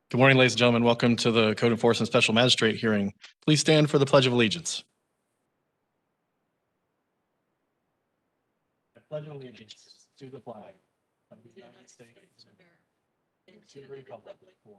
Good morning, ladies and gentlemen. Welcome to the Code Enforcement Special Magistrate hearing. Please stand for the Pledge of Allegiance. I pledge allegiance to the flag of the United States and to the republic for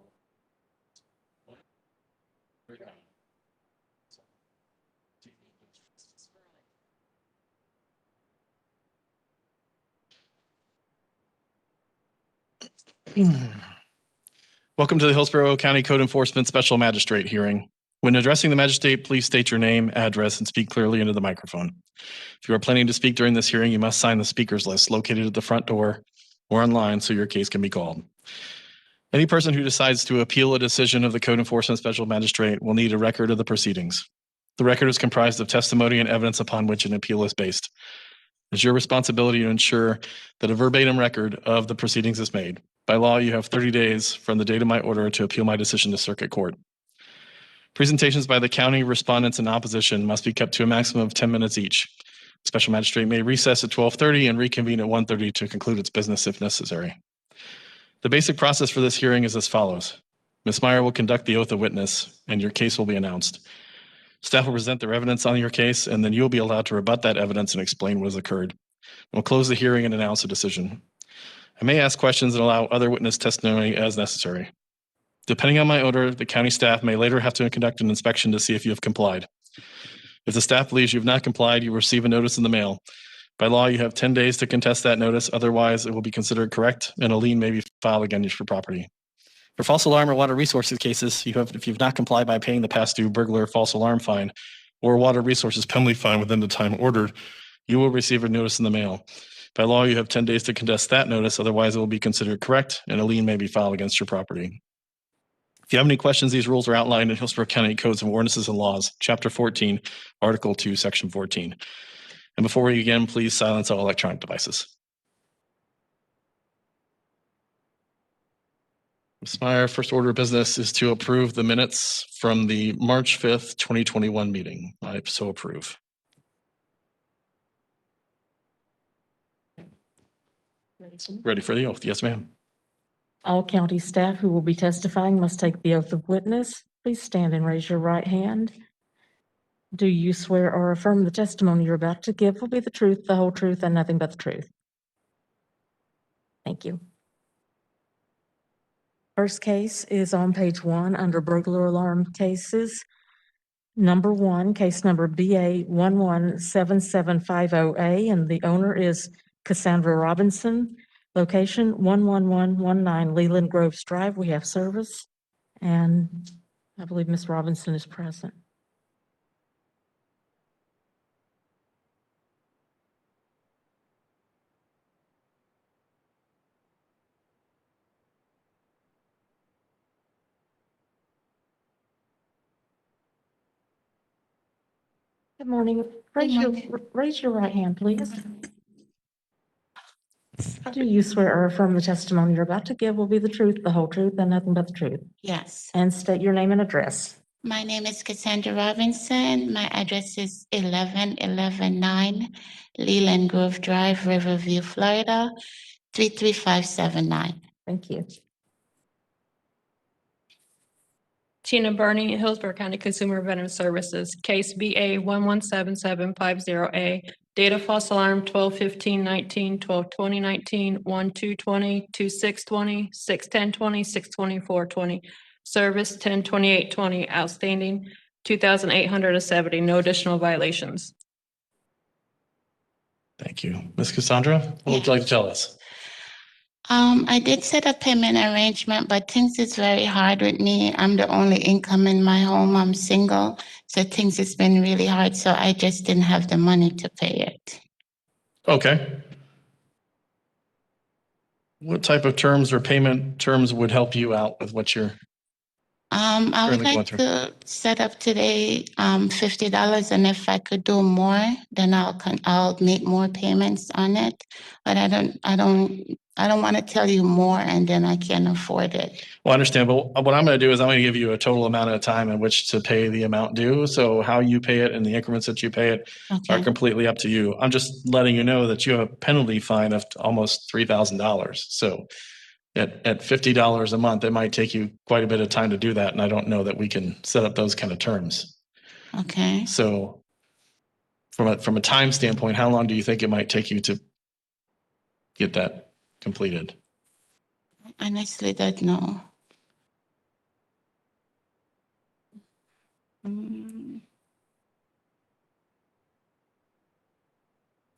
Welcome to the Hillsborough County Code Enforcement Special Magistrate hearing. When addressing the magistrate, please state your name, address, and speak clearly into the microphone. If you are planning to speak during this hearing, you must sign the speakers list located at the front door or online so your case can be called. Any person who decides to appeal a decision of the Code Enforcement Special Magistrate will need a record of the proceedings. The record is comprised of testimony and evidence upon which an appeal is based. It's your responsibility to ensure that a verbatim record of the proceedings is made. By law, you have 30 days from the date of my order to appeal my decision to circuit court. Presentations by the county respondents in opposition must be kept to a maximum of 10 minutes each. The special magistrate may recess at 12:30 and reconvene at 1:30 to conclude its business if necessary. The basic process for this hearing is as follows. Ms. Meyer will conduct the oath of witness and your case will be announced. Staff will present their evidence on your case and then you'll be allowed to rebut that evidence and explain what has occurred. We'll close the hearing and announce a decision. I may ask questions and allow other witness testimony as necessary. Depending on my order, the county staff may later have to conduct an inspection to see if you have complied. If the staff believes you have not complied, you will receive a notice in the mail. By law, you have 10 days to contest that notice. Otherwise, it will be considered correct and a lien may be filed against your property. For false alarm or water resources cases, if you've not complied by paying the past due burglar false alarm fine or water resources penalty fine within the time ordered, you will receive a notice in the mail. By law, you have 10 days to contest that notice. Otherwise, it will be considered correct and a lien may be filed against your property. If you have any questions, these rules are outlined in Hillsborough County Codes of Ordinances and Laws, Chapter 14, Article 2, Section 14. And before we begin, please silence all electronic devices. Ms. Meyer, first order of business is to approve the minutes from the March 5th, 2021 meeting. I so approve. Ready for the oath? Yes, ma'am. All county staff who will be testifying must take the oath of witness. Please stand and raise your right hand. Do you swear or affirm the testimony you're about to give will be the truth, the whole truth, and nothing but the truth? Thank you. First case is on page 1 under burglar alarm cases. Number 1, case number BA 117750A, and the owner is Cassandra Robinson. Location 11119 Leland Groves Drive. We have service, and I believe Ms. Robinson is present. Good morning. Raise your right hand, please. Do you swear or affirm the testimony you're about to give will be the truth, the whole truth, and nothing but the truth? Yes. And state your name and address. My name is Cassandra Robinson. My address is 11119 Leland Grove Drive, Riverview, Florida, 33579. Thank you. Tina Burney, Hillsborough County Consumer Veteran Services, case BA 117750A, data false alarm 12/15/19, 12/20/19, 1/2/20, 2/6/20, 6/10/20, 6/24/20, service 10/28/20, outstanding 2,870, no additional violations. Thank you. Ms. Cassandra, what would you like to tell us? I did set a payment arrangement, but things is very hard with me. I'm the only income in my home. I'm single, so things has been really hard. So I just didn't have the money to pay it. Okay. What type of terms or payment terms would help you out with what you're I would currently going like through? to set up today $50, and if I could do more, then I'll make more payments on it. But I don't want to tell you more and then I can't afford it. Well, I understand, but what I'm going to do is I'm going to give you a total amount of time in which to pay the amount due. So how you pay it and the increments that you pay it are Okay. completely up to you. I'm just letting you know that you have a penalty fine of almost $3,000. So At $50 a month, it might take you quite a bit of time to do that. And I don't know that we can set up those kind of terms. Okay. So from a time standpoint, how long do you think it might take you to get that completed? Honestly, don't know.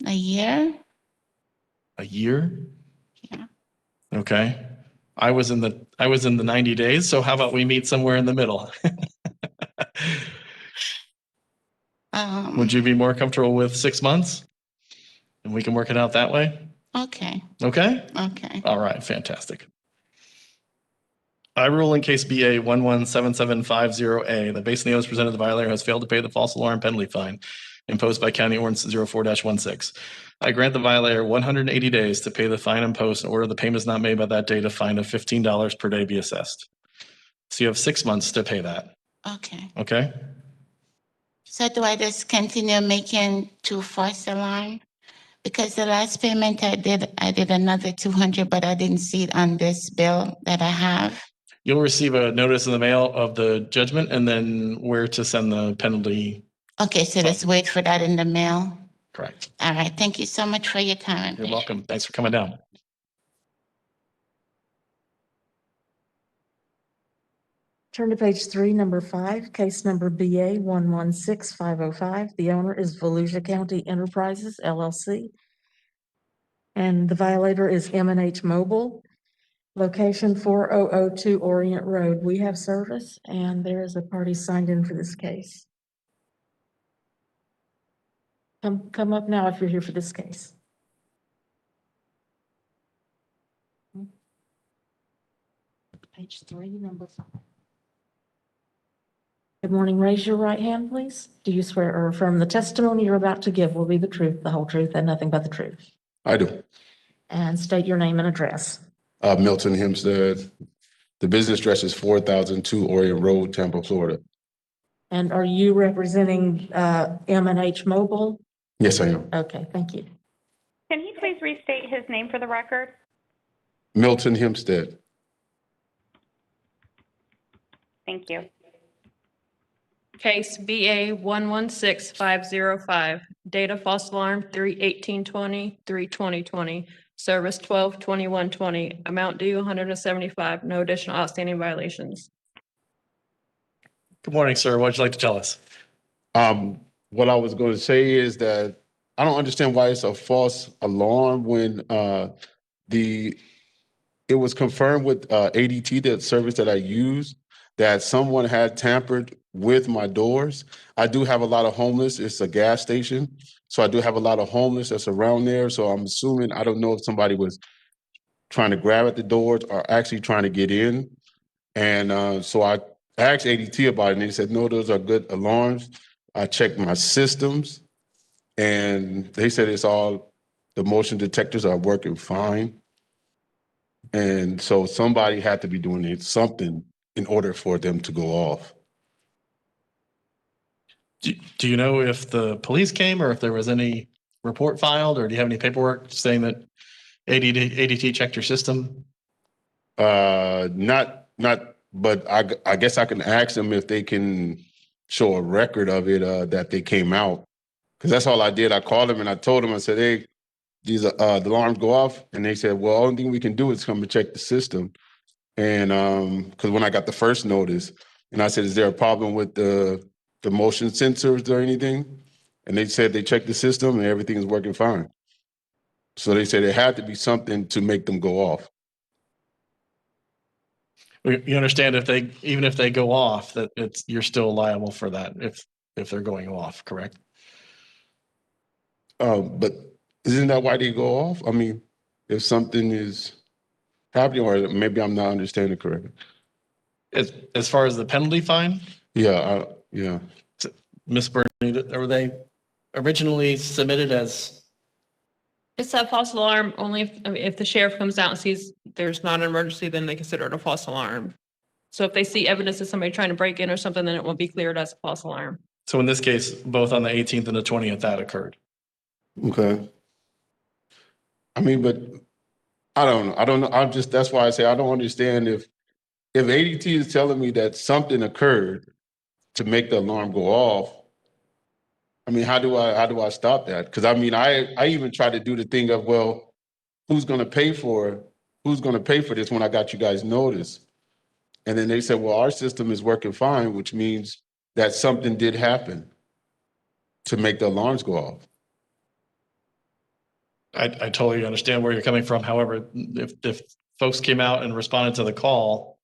A year? A year? Yeah. Okay. I was in the 90 days. So how about we meet somewhere in the middle? Would you be more comfortable with 6 months? And we can work it out that way? Okay. Okay? Okay. All right, fantastic. I rule in case BA 117750A, that based on the evidence presented, the violator has failed to pay the false alarm penalty fine imposed by County Ordinance 04-16. I grant the violator 180 days to pay the fine imposed in order the payment is not made by that date, a fine of $15 per day be assessed. So you have 6 months to pay that. Okay. Okay? So do I just continue making 2 false alarm? Because the last payment I did another 200, but I didn't see it on this bill that I have. You'll receive a notice in the mail of the judgment and then where to send the penalty. Okay, so let's wait for that in the mail. Correct. All right. Thank you so much for your time. You're welcome. Thanks for coming down. Turn to page 3, number 5, case number BA 116505. The owner is Volusia County Enterprises, LLC. And the violator is M&H Mobile, location 4002 Orient Road. We have service, and there is a party signed in for this case. Come up now if you're here for this case. Page 3, number 5. Good morning. Raise your right hand, please. Do you swear or affirm the testimony you're about to give will be the truth, the whole truth, and nothing but the truth? I do. And state your name and address. Milton Hempstead. The business address is 4002 Orient Road, Tampa, Florida. And are you representing M&H Mobile? Yes, I am. Okay, thank you. Can he please restate his name for the record? Milton Hempstead. Thank you. Case BA 116505, data false alarm 3/18/20, 3/20/20, service 12/21/20, amount due 175, no additional outstanding violations. Good morning, sir. What'd you like to tell us? What I was going to say is that I don't understand why it's a false alarm when it was confirmed with ADT, that service that I use, that someone had tampered with my doors. I do have a lot of homeless. It's a gas station. So I do have a lot of homeless that's around there. So I'm assuming, I don't know if somebody was trying to grab at the doors or actually trying to get in. And so I asked ADT about it and they said, no, those are good alarms. I checked my systems and they said the motion detectors are working fine. And so somebody had to be doing something in order for them to go off. Do you know if the police came or if there was any report filed, or do you have any paperwork saying that ADT checked your system? Not, but I guess I can ask them if they can show a record of it, that they came out. Because that's all I did. I called them and I told them, I said, hey, these the alarms go off. And they said, well, only thing we can do is come and check the system. And because when I got the first notice, and I said, is there a problem with the motion sensors or anything? And they said they checked the system and everything is working fine. So they said it had to be something to make them go off. You understand even if they go off, that you're still liable for that if they're going off, correct? But isn't that why they go off? I mean, if something is happening, or maybe I'm not understanding correctly. As far as the penalty fine? Yeah, yeah. Ms. Bernie, were they originally submitted as? It's a false alarm only if the sheriff comes out and sees there's not an emergency, then they consider it a false alarm. So if they see evidence of somebody trying to break in or something, then it won't be cleared as a false alarm. So in this case, both on the 18th and the 20th, that occurred. Okay. I mean, but I don't know. I don't know. That's why I say I don't understand if ADT is telling me that something occurred to make the alarm go off. I mean, how do I stop that? Because I mean, I even try to do the thing of, well, who's going to pay for this when I got you guys notice? And then they said, well, our system is working fine, which means that something did happen to make the alarms go off. I totally understand where you're coming from. However, if folks came out and responded to the call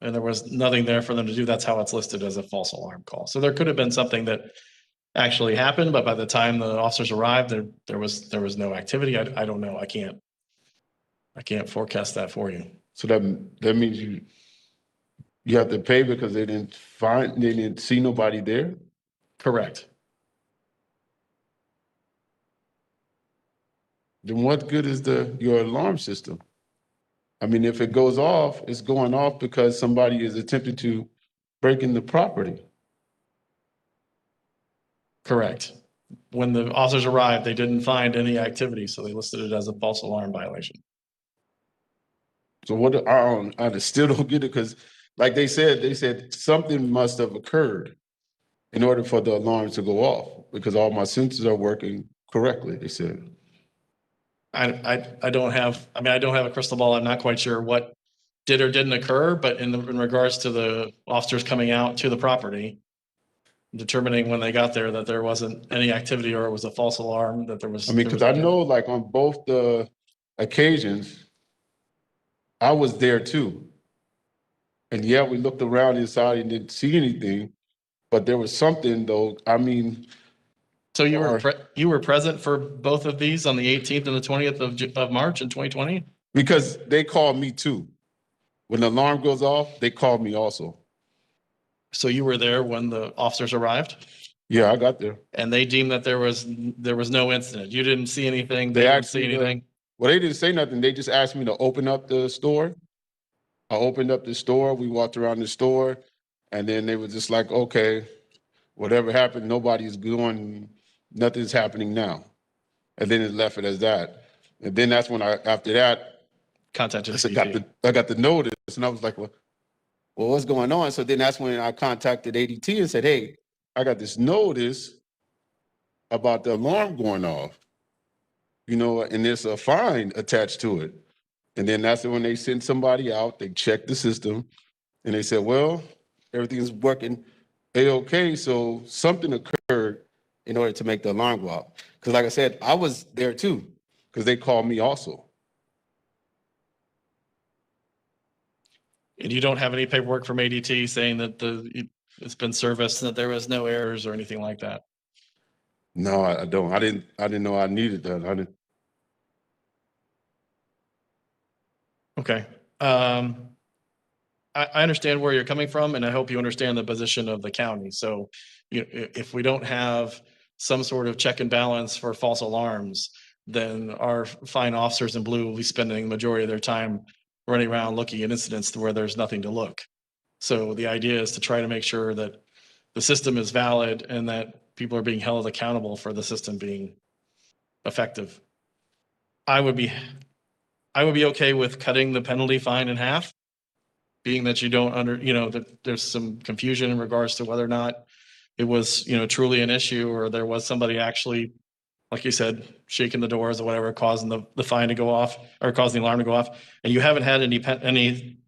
and there was nothing there for them to do, that's how it's listed as a false alarm call. So there could have been something that actually happened, but by the time the officers arrived, there was no activity. I don't know. I can't forecast that for you. So that means you have to pay because they didn't see nobody there? Correct. Then what good is your alarm system? I mean, if it goes off, it's going off because somebody is attempting to break in the property. Correct. When the officers arrived, they didn't find any activity, so they listed it as a false alarm violation. So what? I still don't get it because, like they said something must have occurred in order for the alarms to go off because all my sensors are working correctly. They said. I don't have a crystal ball. I'm not quite sure what did or didn't occur, but in regards to the officers coming out to the property, determining when they got there that there wasn't any activity or it was a false alarm, that there was. I mean, because I know like on both the occasions, I was there too. And yeah, we looked around inside and didn't see anything, but there was something though. I mean. So you were present for both of these on the 18th and the 20th of March in 2020? Because they called me too. When the alarm goes off, they called me also. So you were there when the officers arrived? Yeah, I got there. And they deemed that there was no incident. You didn't see anything. They didn't see anything. Well, they didn't say nothing. They just asked me to open up the store. I opened up the store. We walked around the store, and then they were just like, "Okay, whatever happened, nothing's happening now." And then it left it as that. And then that's when after that, Contacted I got the notice, and I was like, "Well, what's going on?" So then that's when I contacted ADT and said, "Hey, I got this notice about the alarm going off, and there's a fine attached to it." And then that's when they sent somebody out, they checked the system, and they said, well, everything's working A-okay, so something occurred in order to make the alarm go off. Because like I said, I was there too, because they called me also. And you don't have any paperwork from ADT saying that it's been serviced and that there was no errors or anything like that? No, I don't. I didn't know I needed that. I didn't. Okay. I understand where you're coming from, and I hope you understand the position of the county. So if we don't have some sort of check and balance for false alarms, then our fine officers in blue will be spending the majority of their time running around looking at incidents where there's nothing to look. So the idea is to try to make sure that the system is valid and that people are being held accountable for the system being effective. I would be okay with cutting the penalty fine in half, being that you don't that there's some confusion in regards to whether or not it was, truly an issue or there was somebody actually, like you said, shaking the doors or whatever, causing the fine to go off or causing the alarm to go off. And you haven't had any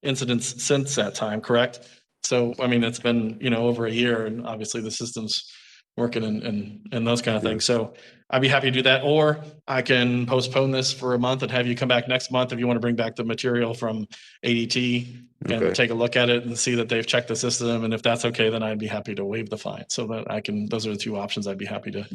incidents since that time, correct? So, I mean, it's been, over a year, and obviously the system's working and those kind of things. So I'd be happy to do that, or I can postpone this for a month and have you come back next month if you want to bring back the material from ADT and take a look at it and see that they've checked the system. And if that's okay, then I'd be happy to waive the fine so that those are the two options. I'd be happy to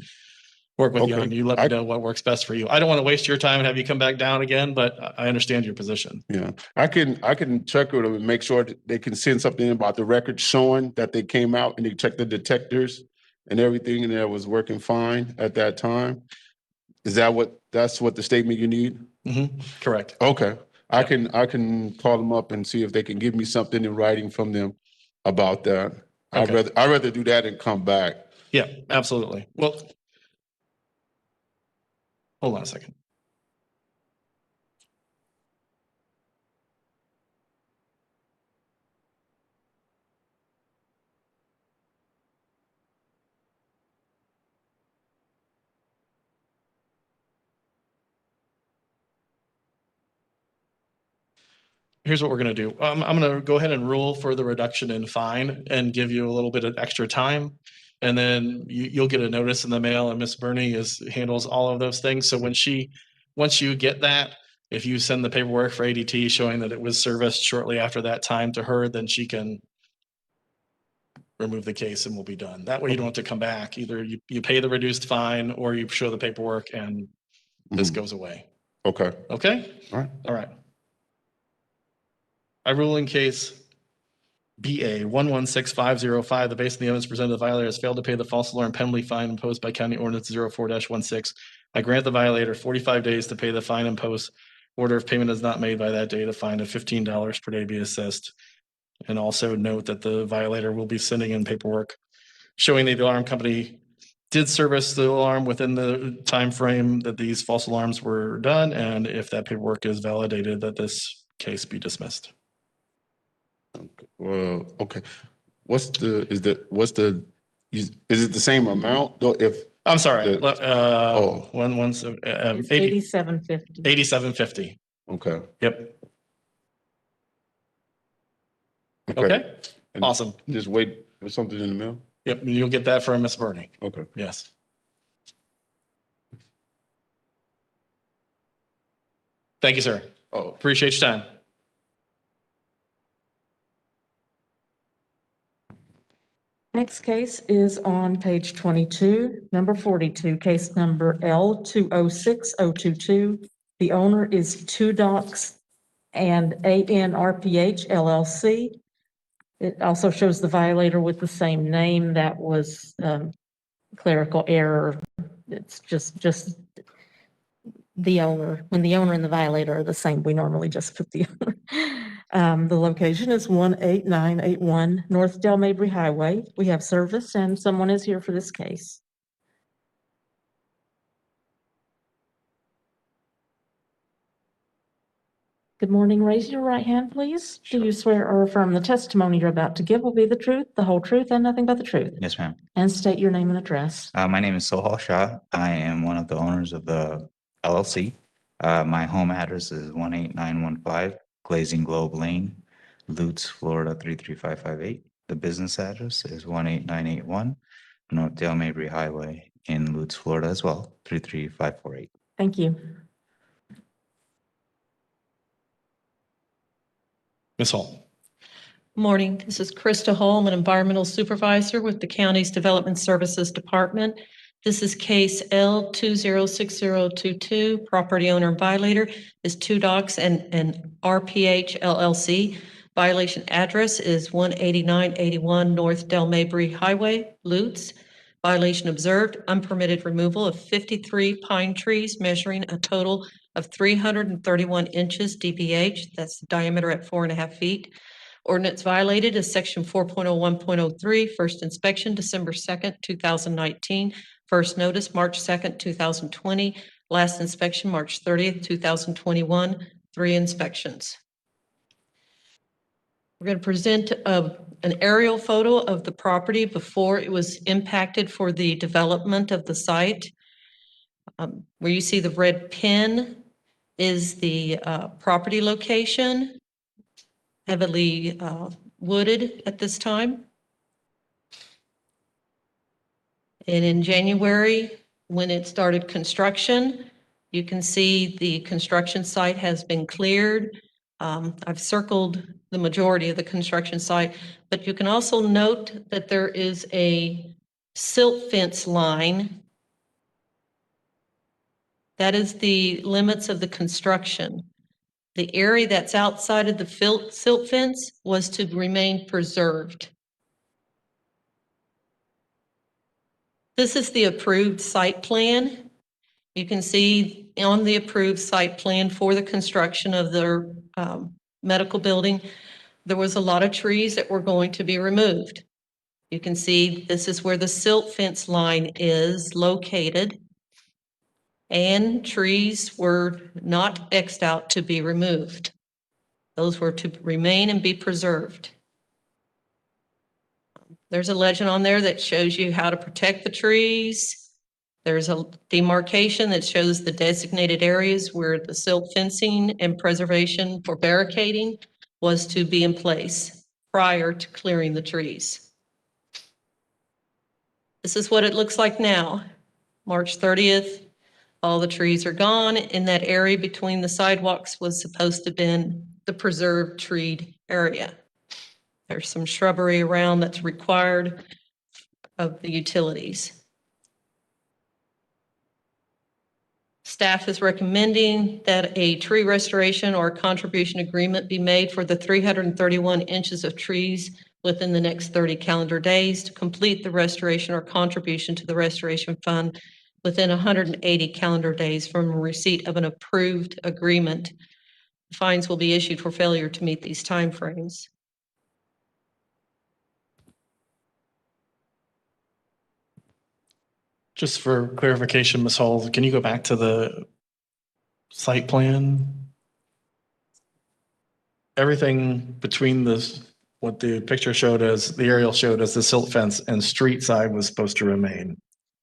work with you, and you let me know what works best for you. I don't want to waste your time and have you come back down again, but I understand your position. Yeah, I can check with them and make sure that they can send something about the record showing that they came out and they checked the detectors and everything, and that was working fine at that time. That's what the statement you need? Mm-hmm. Correct. Okay. I can call them up and see if they can give me something in writing from them about that. Okay. I'd rather do that and come back. Yeah, absolutely. Well, hold on a second. Here's what we're gonna do. I'm gonna go ahead and rule for the reduction in fine and give you a little bit of extra time. And then you'll get a notice in the mail, and Miss Bernie handles all of those things. So once you get that, if you send the paperwork for ADT showing that it was serviced shortly after that time to her, then she can remove the case and we'll be done. That way you don't have to come back. Either you pay the reduced fine or you show the paperwork and this goes away. Okay, Okay? all right. All right. I rule in case BA 116505, the base of the evidence presented, the violator has failed to pay the false alarm penalty fine imposed by County Ordinance 04-16. I grant the violator 45 days to pay the fine imposed. Order if payment is not made by that date, a fine of $15 per day be assessed. And also note that the violator will be sending in paperwork showing that the alarm company did service the alarm within the time frame that these false alarms were done, and if that paperwork is validated, that this case be dismissed. Well, okay. Is it the same amount though? If I'm sorry. Oh. It's 8750. 8750. okay, Yep. Okay. And Awesome. just wait for something in the mail. Yep. You'll get that from Miss Bernie. Okay. Yes. Thank you, sir. Oh, Appreciate your time. Next case is on page 22, number 42, case number L206022. The owner is Two Docs and ANRPH LLC. It also shows the violator with the same name. That was clerical error. It's just the owner. When the owner and the violator are the same, we normally just put the owner. The location is 18981 North Del Mabry Highway. We have service and someone is here for this case. Good morning. Raise your right hand, please. Do you swear or affirm the testimony you're about to give will be the truth, the whole truth, and nothing but the truth? Yes, ma'am. And state your name and address. My name is Sohal Shah. I am one of the owners of the LLC. My home address is 18915 Glazing Globe Lane, Lutz, Florida 33558. The business address is 18981 North Del Mabry Highway in Lutz, Florida as well, 33548. Thank you. Ms. Hall. Morning, this is Krista Holm, an environmental supervisor with the county's Development Services Department. This is case L206022. Property owner and violator is Two Docs and RPH LLC. Violation address is 18981 North Del Mabry Highway, Lutz. Violation observed, unpermitted removal of 53 pine trees measuring a total of 331 inches DBH. That's the diameter at 4.5 feet. Ordinance violated is section 4.01.03, first inspection December 2nd, 2019. First notice March 2nd, 2020. Last inspection March 30th, 2021. 3 inspections. We're going to present an aerial photo of the property before it was impacted for the development of the site. Where you see the red pin is the property location, heavily wooded at this time. And in January, when it started construction, you can see the construction site has been cleared. I've circled the majority of the construction site, but you can also note that there is a silt fence line. That is the limits of the construction. The area that's outside of the silt fence was to remain preserved. This is the approved site plan. You can see on the approved site plan for the construction of the medical building, there was a lot of trees that were going to be removed. You can see this is where the silt fence line is located. And trees were not X'd out to be removed. Those were to remain and be preserved. There's a legend on there that shows you how to protect the trees. There's a demarcation that shows the designated areas where the silt fencing and preservation for barricading was to be in place prior to clearing the trees. This is what it looks like now. March 30th, all the trees are gone. In that area between the sidewalks was supposed to have been the preserved treed area. There's some shrubbery around that's required of the utilities. Staff is recommending that a tree restoration or contribution agreement be made for the 331 inches of trees within the next 30 calendar days to complete the restoration or contribution to the restoration fund within 180 calendar days from receipt of an approved agreement. Fines will be issued for failure to meet these timeframes. Just for clarification, Ms. Hall, can you go back to the site plan? Everything between this, what the picture showed as, the aerial showed as the silt fence and street side was supposed to remain.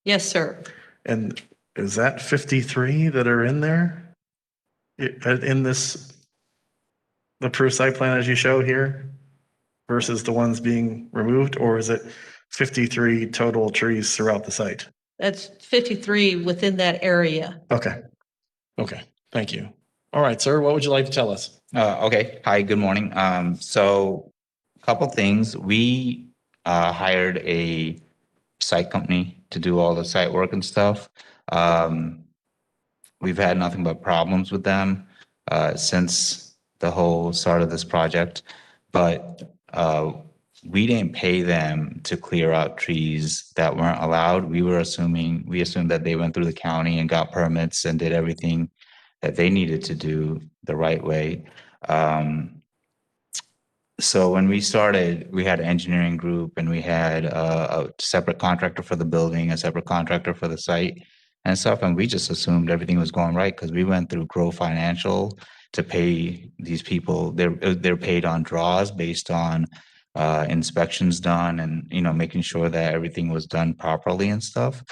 Yes, sir. And is that 53 that are in there? In this, the approved site plan as you show here versus the ones being removed, or is it 53 total trees throughout the site? That's 53 within that area. Okay. Okay. Thank you. All right, sir, what would you like to tell us? Okay. Hi, good morning. So a couple things. We hired a site company to do all the site work and stuff. We've had nothing but problems with them since the whole start of this project, but we didn't pay them to clear out trees that weren't allowed. We assumed that they went through the county and got permits and did everything that they needed to do the right way. So when we started, we had an engineering group and we had a separate contractor for the building, a separate contractor for the site and stuff. And we just assumed everything was going right because we went through Grow Financial to pay these people. They're paid on draws based on inspections done and, you know, making sure that everything was done properly and stuff.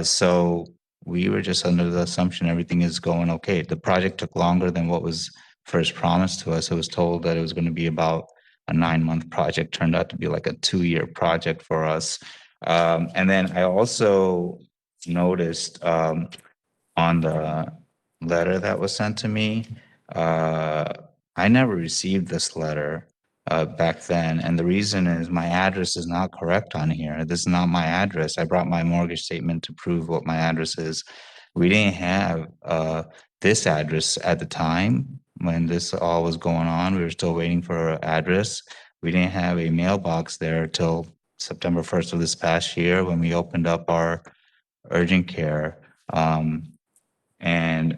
So we were just under the assumption everything is going okay. The project took longer than what was first promised to us. It was told that it was going to be about a 9-month project, turned out to be like a 2-year project for us. And then I also noticed on the letter that was sent to me, I never received this letter back then. And the reason is my address is not correct on here. This is not my address. I brought my mortgage statement to prove what my address is. We didn't have this address at the time when this all was going on. We were still waiting for an address. We didn't have a mailbox there till September 1st of this past year when we opened up our urgent care. And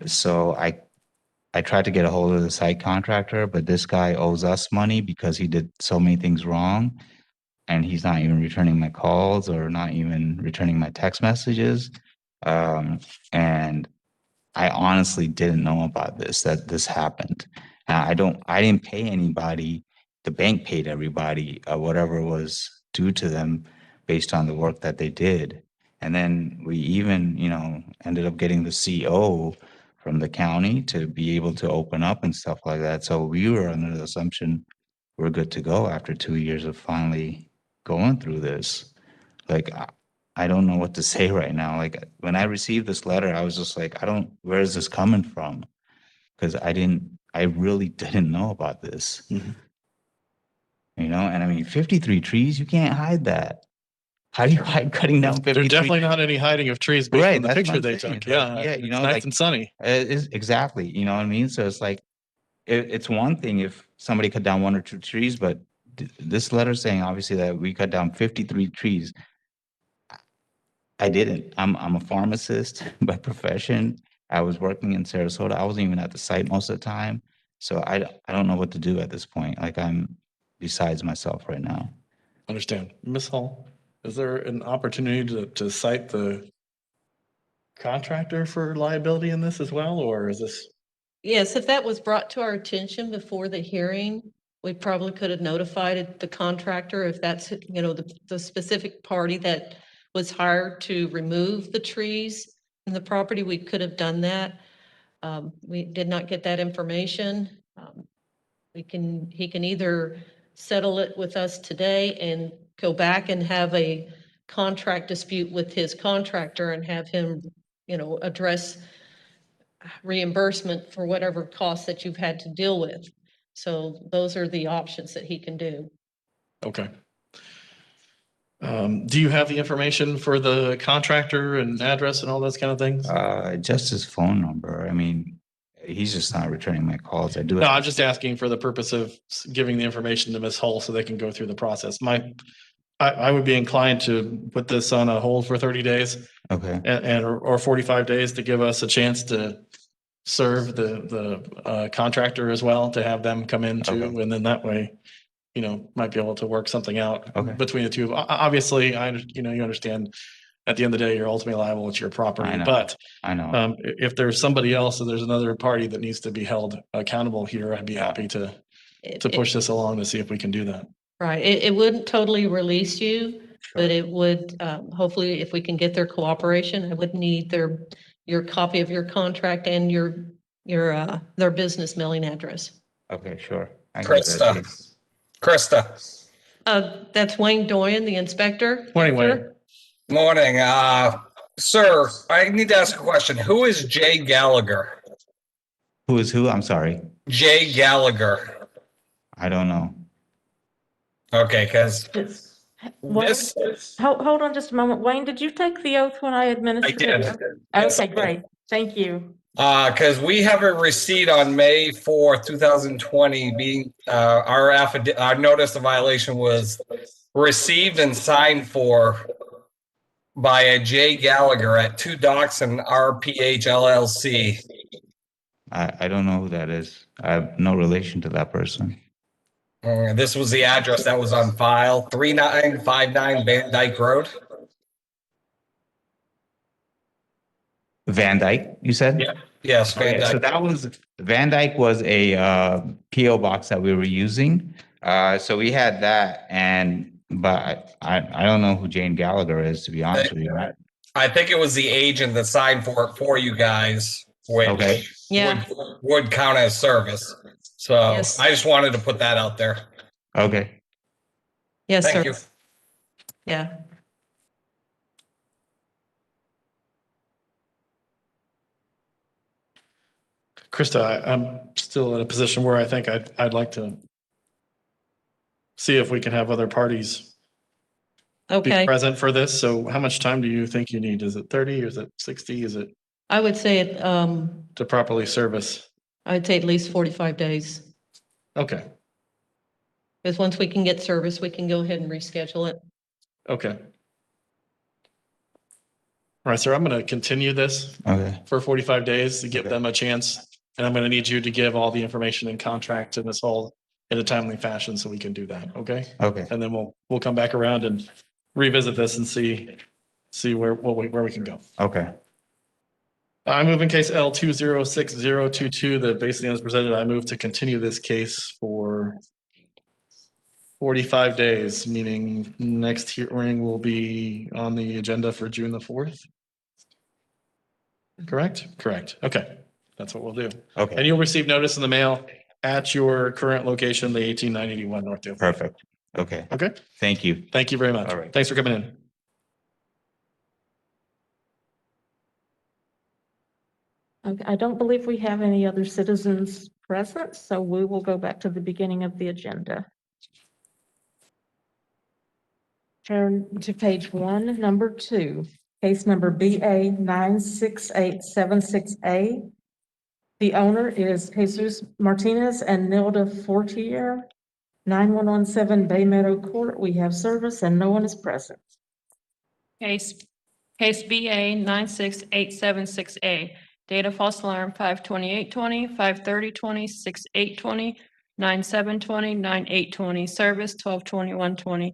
so I tried to get a hold of the site contractor, but this guy owes us money because he did so many things wrong. And he's not even returning my calls or not even returning my text messages. And I honestly didn't know about that this happened. I didn't pay anybody. The bank paid everybody whatever was due to them based on the work that they did. And then we even, you know, ended up getting the CO from the county to be able to open up and stuff like that. So we were under the assumption we're good to go after 2 years of finally going through this. Like, I don't know what to say right now. Like when I received this letter, I was just like, where is this coming from? Because I really didn't know about this. Mm-hmm. You know, and I mean, 53 trees, you can't hide that. How do you hide cutting down 53? There's definitely not any hiding of trees based Right, on the that's picture what I'm they saying. took. Yeah, Yeah, you know, it's nice like- and sunny. Exactly, you know what I mean? So it's like, it's one thing if somebody cut down 1 or 2 trees, but this letter saying obviously that we cut down 53 trees. I didn't. I'm a pharmacist by profession. I was working in Sarasota. I wasn't even at the site most of the time. So I don't know what to do at this point. Like I'm besides myself right now. Understand. Ms. Hall, is there an opportunity to cite the contractor for liability in this as well, or is this? Yes, if that was brought to our attention before the hearing, we probably could have notified the contractor if that's, you know, the specific party that was hired to remove the trees in the property, we could have done that. We did not get that information. He can either settle it with us today and go back and have a contract dispute with his contractor and have him, address reimbursement for whatever costs that you've had to deal with. So those are the options that he can do. Okay. Do you have the information for the contractor and address and all those kind of things? Just his phone number. I mean, he's just not returning my calls. I do. No, I'm just asking for the purpose of giving the information to Ms. Hull so they can go through the process. I would be inclined to put this on a hold for 30 days Okay. or 45 days to give us a chance to serve the contractor as well, to have them come in too. Okay. And then that way, might be able to work something out Okay. between the two. Obviously, you understand at the end of the day, you're ultimately liable. It's your property. I know. But I know. if there's somebody else, or there's another party that needs to be held accountable here, I'd be happy to push this along to see if we can do that. Right. It wouldn't totally release you, but it would, hopefully, if we can get their cooperation, I would need your copy of your contract and their business mailing address. Okay, sure. I can get that to you. Krista. That's Wayne Doyen, the inspector. Morning, Wayne. Morning. Sir, I need to ask a question. Who is Jay Gallagher? Who is who? I'm sorry. Jay Gallagher. I don't know. Okay, because Wayne, this, hold on just a moment. Wayne, did you take the oath when I administered? I did. it? Okay, great. Thank you. because we have a receipt on May 4th, 2020, being, our notice of violation was received and signed for by a Jay Gallagher at 2 Docks and RPH LLC. I don't know who that is. I have no relation to that person. This was the address that was on file, 3959 Van Dyke Road. Van Dyke, you said? Yeah. Yes, Van Okay, so Dyke. that was, Van Dyke was a PO box that we were using. So we had that, but I don't know who Jane Gallagher is, to be honest with you. I think it was the agent that signed for it for you guys, which Okay. Yeah. would count as service. So Yes. I just wanted to put that out there. Okay. Yes, sir. Thank you. Yeah. Krista, I'm still in a position where I think I'd like to see if we can have other parties be Okay. present for this. So how much time do you think you need? Is it 30? Is it 60? Is it I would say it, to properly service? I'd say at least 45 days. Okay, Because once we can get service, we can go ahead and reschedule it. okay. All right, sir, I'm going to continue this Okay. for 45 days to give Okay. them a chance. And I'm going to need you to give all the information and contract to Ms. Hull in a timely fashion so we can do that, okay? Okay. And then we'll come back around and revisit this and see where we can go. Okay. I move in case L 206022, that basically as presented, I move to continue this case for 45 days, meaning next hearing will be on the agenda for June the 4th. Correct? Correct. Okay. That's what we'll do. And Okay. you'll receive notice in the mail at your current location, the 18981 Northdale. Perfect. Okay. Okay. Thank you. Thank you very much. All right. Thanks for coming in. Okay, I don't believe we have any other citizens present, so we will go back to the beginning of the agenda. Turn to page 1, number 2, case number BA 96876A. The owner is Jesus Martinez and Nilda Fortier, 9117 Bay Meadow Court. We have service and no one is present. Case BA 96876A, data false alarm 5/28/20, 5/30/20, 6/8/20, 9/7/20, 9/8/20, service 12/21/20,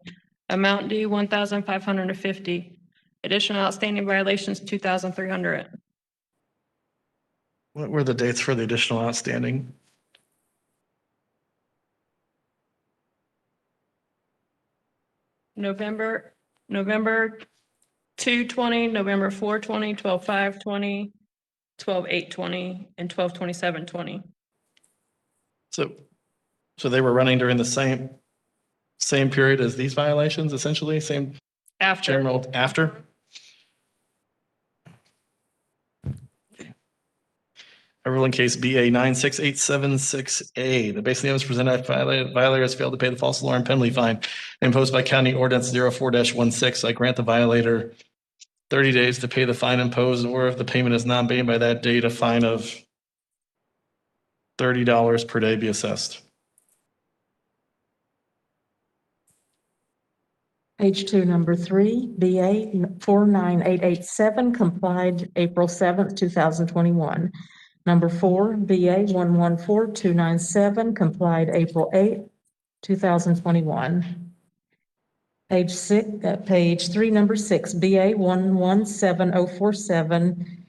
amount due 1,550, additional outstanding violations 2,300. What were the dates for the additional outstanding? November 2/20, November 4/20, 12/5/20, 12/8/20, and 12/27/20. So they were running during the same period as these violations, essentially, same After. general after? I rule in case BA 96876A. The base of the evidence presented, violator has failed to pay the false alarm penalty fine imposed by County Ordinance 04-16. I grant the violator 30 days to pay the fine imposed, or if the payment is not made by that date, a fine of $30 per day be assessed. Page 2, number 3, BA 49887 complied April 7th, 2021. Number 4, BA 114297 complied April 8th, 2021. Page 3, number 6, BA 117047.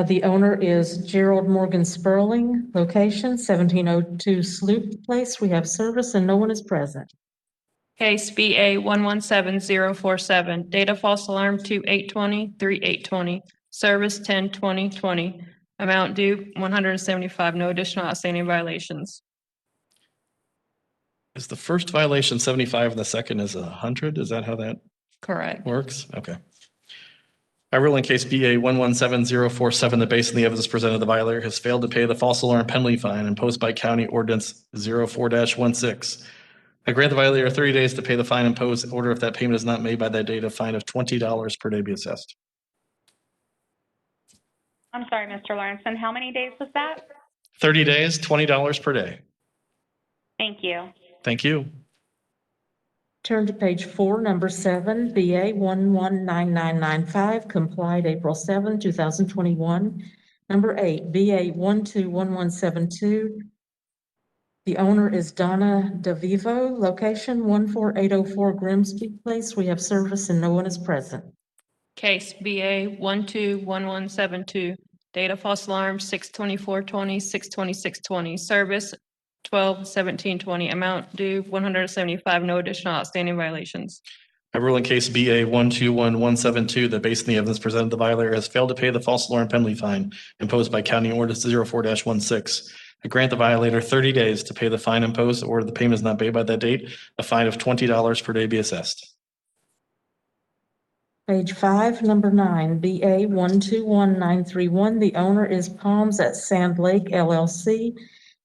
The owner is Gerald Morgan Sperling, location 1702 Sloop Place. We have service and no one is present. Case BA 117047, data false alarm 2/8/20, 3/8/20, service 10/20/20, amount due 175, no additional outstanding violations. Is the first violation 75 and the second is 100? Is that how that Correct. works? Okay. I rule in case BA 117047, the base of the evidence presented, the violator has failed to pay the false alarm penalty fine imposed by County Ordinance 04-16. I grant the violator 30 days to pay the fine imposed. In order, if that payment is not made by that date, a fine of $20 per day be assessed. I'm sorry, Mr. Lawrence, how many days was that? 30 days, $20 per day. Thank you. Thank you. Turn to page 4, number 7, BA 119995 complied April 7, 2021. Number 8, BA 121172. The owner is Donna DeVivo, location 14804 Grimsby Place. We have service and no one is present. Case BA 121172, data false alarm 6/24/20, 6/26/20, service 12/17/20, amount due 175, no additional outstanding violations. I rule in case BA 121172, the base of the evidence presented, the violator has failed to pay the false alarm penalty fine imposed by County Ordinance 04-16. I grant the violator 30 days to pay the fine imposed, or if the payment is not paid by that date, a fine of $20 per day be assessed. Page 5, number 9, BA 121931. The owner is Palms at Sand Lake LLC,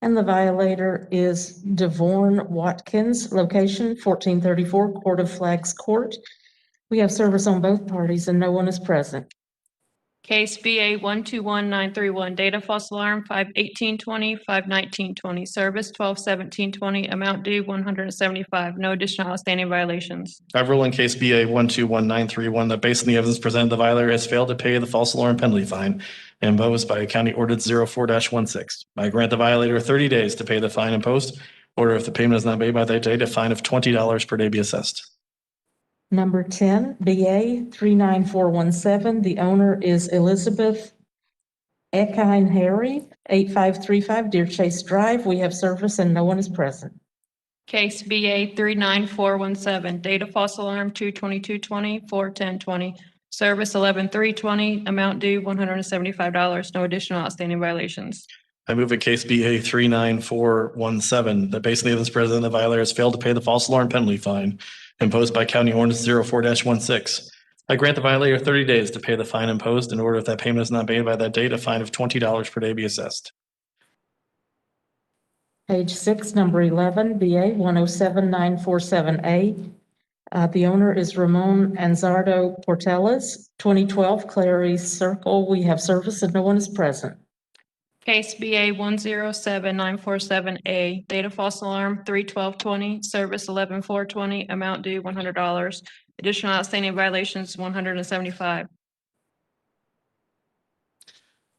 and the violator is DeVorn Watkins, location 1434 Court of Flags Court. We have service on both parties and no one is present. Case BA 121931, data false alarm 5/18/20, 5/19/20, service 12/17/20, amount due 175, no additional outstanding violations. I rule in case BA 121931, the base of the evidence presented, the violator has failed to pay the false alarm penalty fine imposed by County Ordinance 04-16. I grant the violator 30 days to pay the fine imposed, or if the payment is not made by that date, a fine of $20 per day be assessed. Number 10, BA 39417. The owner is Elizabeth Ekine Harry, 8535 Deer Chase Drive. We have service and no one is present. Case BA 39417, data false alarm 2/22/20, 4/10/20, service 11/3/20, amount due $175, no additional outstanding violations. I move in case BA 39417, the base of the evidence presented, the violator has failed to pay the false alarm penalty fine imposed by County Ordinance 04-16. I grant the violator 30 days to pay the fine imposed. In order, if that payment is not made by that date, a fine of $20 per day be assessed. Page 6, number 11, BA 107947A. The owner is Ramon Anzardo Portelas, 2012 Clary Circle. We have service and no one is present. Case BA 107947A, data false alarm 3/12/20, service 11/4/20, amount due $100, additional outstanding violations 175.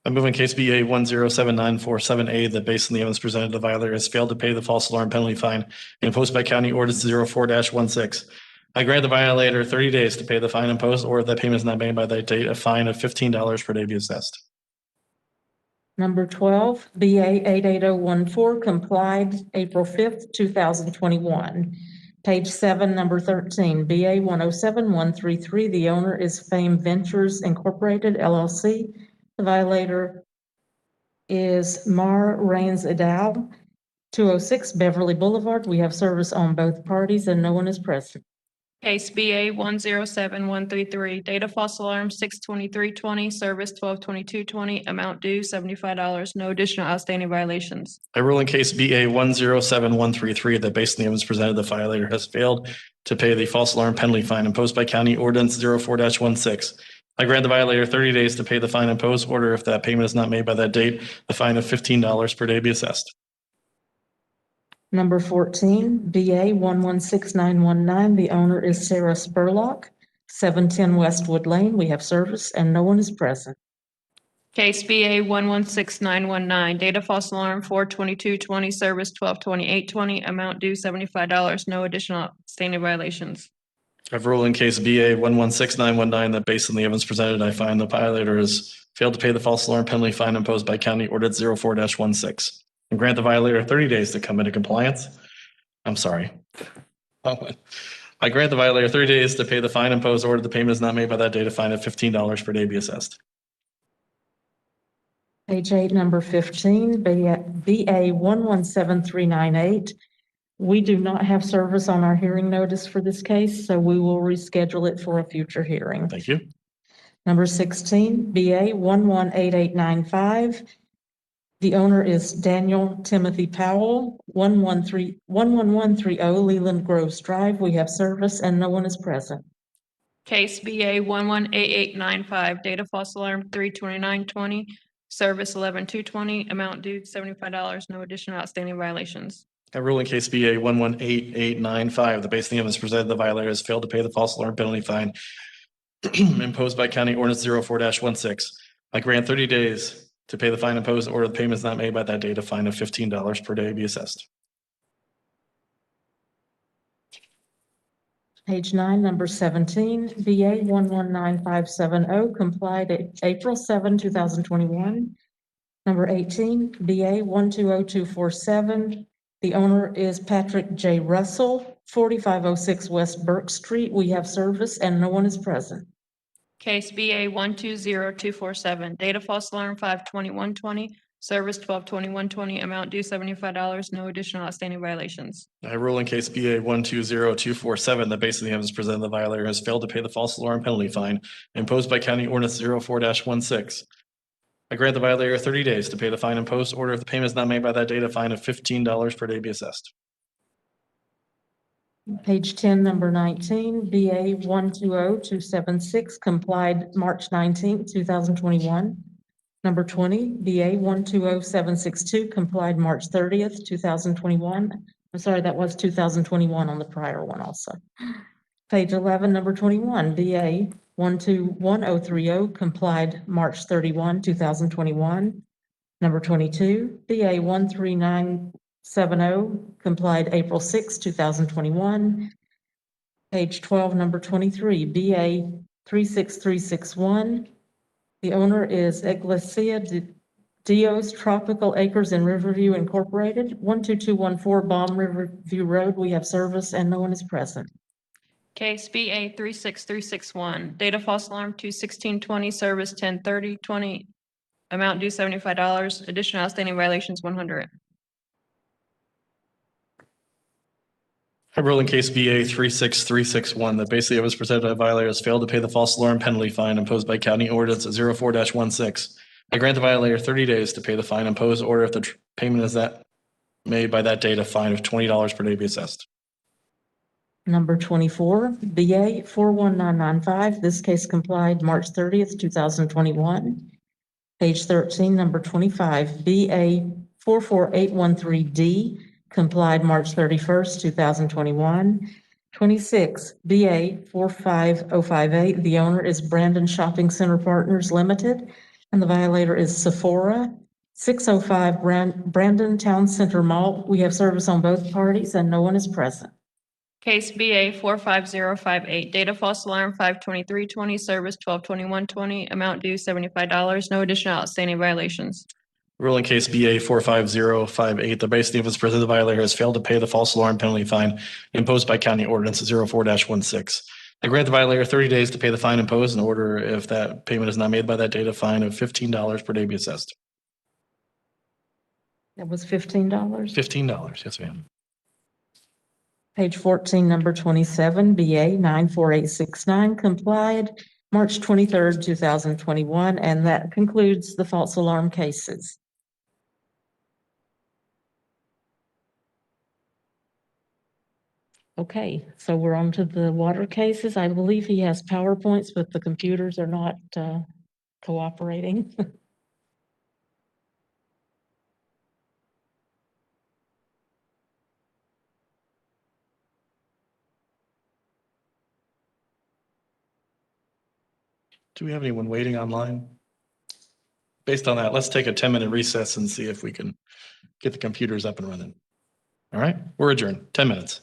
I move in case BA 107947A, the base of the evidence presented, the violator has failed to pay the false alarm penalty fine imposed by County Ordinance 04-16. I grant the violator 30 days to pay the fine imposed, or if that payment is not made by that date, a fine of $15 per day be assessed. Number 12, BA 88014 complied April 5th, 2021. Page 7, number 13, BA 107133. The owner is Fame Ventures Incorporated, LLC. The violator is Mar Rains Edal, 206 Beverly Boulevard. We have service on both parties and no one is present. Case BA 107133, data false alarm 6/23/20, service 12/22/20, amount due $75, no additional outstanding violations. I rule in case BA 107133 that based on the evidence presented, the violator has failed to pay the false alarm penalty fine imposed by County Ordinance 04-16. I grant the violator 30 days to pay the fine imposed. Order if that payment is not made by that date, the fine of $15 per day be assessed. Number 14, BA 116919. The owner is Sarah Spurlock, 710 Westwood Lane. We have service and no one is present. Case BA 116919, data false alarm 4/22/20, service 12/28/20, amount due $75, no additional outstanding violations. I've ruled in case BA 116919 that based on the evidence presented, I find the violator has failed to pay the false alarm penalty fine imposed by County Ordinance 04-16. And grant the violator 30 days to come into compliance. I'm sorry. I grant the violator 30 days to pay the fine imposed. Order the payment is not made by that date, a fine of $15 per day be assessed. Page 8, number 15, BA 117398. We do not have service on our hearing notice for this case, so we will reschedule it for a future hearing. Thank you. Number 16, BA 118895. The owner is Daniel Timothy Powell, 11130 Leland Groves Drive. We have service and no one is present. Case BA 118895, data false alarm 3/29/20, service 11/2/20, amount due $75, no additional outstanding violations. I rule in case BA 118895 that based on the evidence presented, the violator has failed to pay the false alarm penalty fine imposed by County Ordinance 04-16. I grant 30 days to pay the fine imposed. Order the payment is not made by that date, a fine of $15 per day be assessed. Page 9, number 17, BA 119570, complied April 7, 2021. Number 18, BA 120247. The owner is Patrick J. Russell, 4506 West Burke Street. We have service and no one is present. Case BA 120247, data false alarm 5/21/20, service 12/21/20, amount due $75, no additional outstanding violations. I rule in case BA 120247 that based on the evidence presented, the violator has failed to pay the false alarm penalty fine imposed by County Ordinance 04-16. I grant the violator 30 days to pay the fine imposed. Order if the payment is not made by that date, a fine of $15 per day be assessed. Page 10, number 19, BA 120276, complied March 19, 2021. Number 20, BA 120762, complied March 30th, 2021. I'm sorry, that was 2021 on the prior one also. Page 11, number 21, BA 121030, complied March 31, 2021. Number 22, BA 13970, complied April 6, 2021. Page 12, number 23, BA 36361. The owner is Iglesia de Dios Tropical Acres in Riverview Incorporated, 12214 Balm Riverview Road. We have service and no one is present. Case BA 36361, data false alarm 2/16/20, service 10/30/20, amount due $75, additional outstanding violations 100. I rule in case BA 36361 that basically it was presented by violators failed to pay the false alarm penalty fine imposed by County Ordinance 04-16. I grant the violator 30 days to pay the fine imposed. Order if the payment is that made by that date, a fine of $20 per day be assessed. Number 24, BA 41995. This case complied March 30th, 2021. Page 13, number 25, BA 44813D, complied March 31st, 2021. 26, BA 45058. The owner is Brandon Shopping Center Partners Limited, and the violator is Sephora, 605 Brandon Town Center Mall. We have service on both parties and no one is present. Case BA 45058, data false alarm 5/23/20, service 12/21/20, amount due $75, no additional outstanding violations. Ruling case BA 45058, the base evidence presented the violator has failed to pay the false alarm penalty fine imposed by County Ordinance 04-16. I grant the violator 30 days to pay the fine imposed and order if that payment is not made by that date, a fine of $15 per day be assessed. That was $15. $15, yes, ma'am. Page 14, number 27, BA 94869 complied March 23rd, 2021, and that concludes the false alarm cases. Okay, so we're on to the water cases. I believe he has PowerPoints, but the computers are not cooperating. Do we have anyone waiting online? Based on that, let's take a 10-minute recess and see if we can get the computers up and running. All right, we're adjourned, 10 minutes.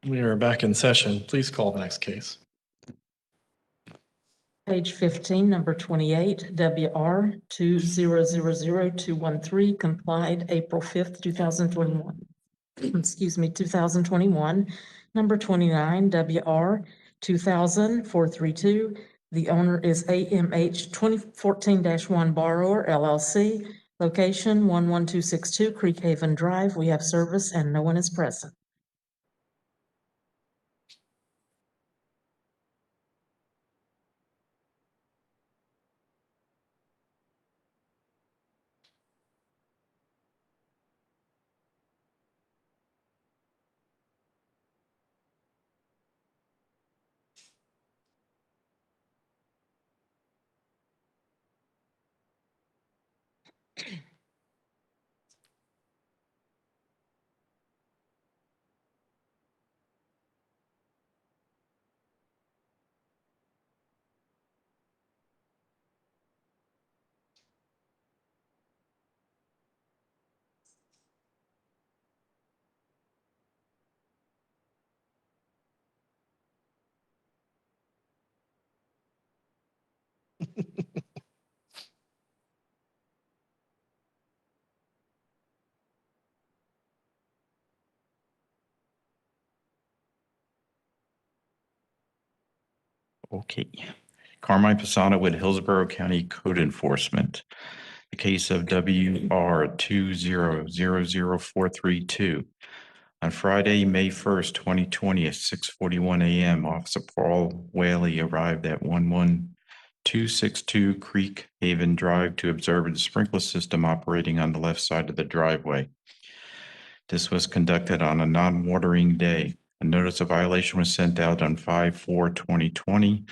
We are back in session. Please call the next case. Page 15, number 28, WR 2000213, complied April 5th, 2021. Excuse me, 2021. Number 29, WR 200432. The owner is AMH 2014-1 Borrower LLC. Location 11262 Creek Haven Drive. We have service and no one is present. Okay. Carmine Pisano with Hillsborough County Code Enforcement. The case of WR 2000432. On Friday, May 1st, 2020 at 6:41 a.m., Officer Paul Whaley arrived at 11262 Creek Haven Drive to observe the sprinkler system operating on the left side of the driveway. This was conducted on a non-watering day. A notice of violation was sent out on 5/4/2020.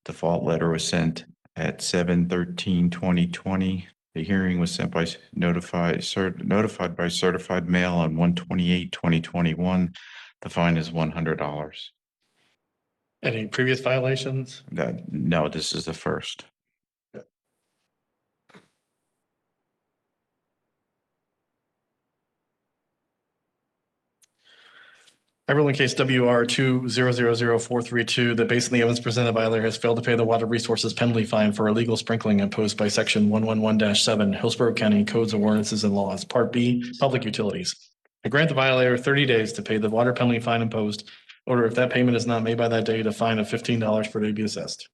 Default letter was sent at 7/13/2020. The hearing was sent by notified by certified mail on 1/28/2021. The fine is $100. Any previous violations? No, this is the first. I rule in case WR 2000432 that based on the evidence presented, violator has failed to pay the water resources penalty fine for illegal sprinkling imposed by section 111-7 Hillsborough County Codes of Ordinances and Laws, Part B, Public Utilities. I grant the violator 30 days to pay the water penalty fine imposed, or if that payment is not made by that date, a fine of $15 per day be assessed.